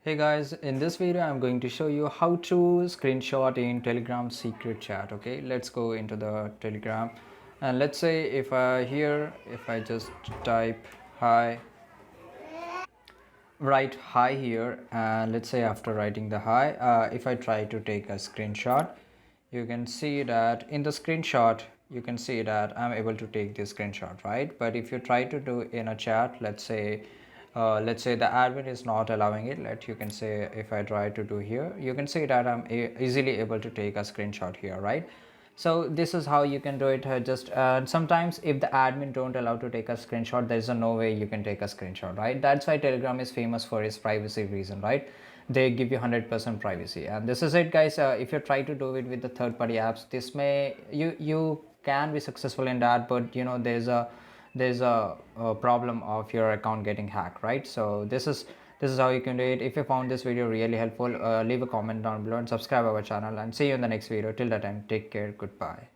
Hey guys, in this video I'm going to show you how to screenshot in Telegram secret chat. Okay, let's go into the Telegram, and let's say if I just type hi, write hi here, and let's say after writing the hi, if I try to take a screenshot, you can see that in the screenshot you can see that I'm able to take this screenshot, right? But if you try to do in a chat, let's say the admin is not allowing it. You can say if I try to do here, you can see that I'm easily able to take a screenshot here, right? So this is how you can do it. Just sometimes if the admin don't allow to take a screenshot, there is no way you can take a screenshot, right? That's why Telegram is famous for its privacy reason, right? They give you 100% privacy, and this is it, guys. If you try to do it with the third-party apps, this may you can be successful in that, but there's a problem of your account getting hacked, right? So this is how you can do it. If you found this video really helpful, leave a comment down below and subscribe our channel, and see you in the next video. Till that time, take care. Goodbye.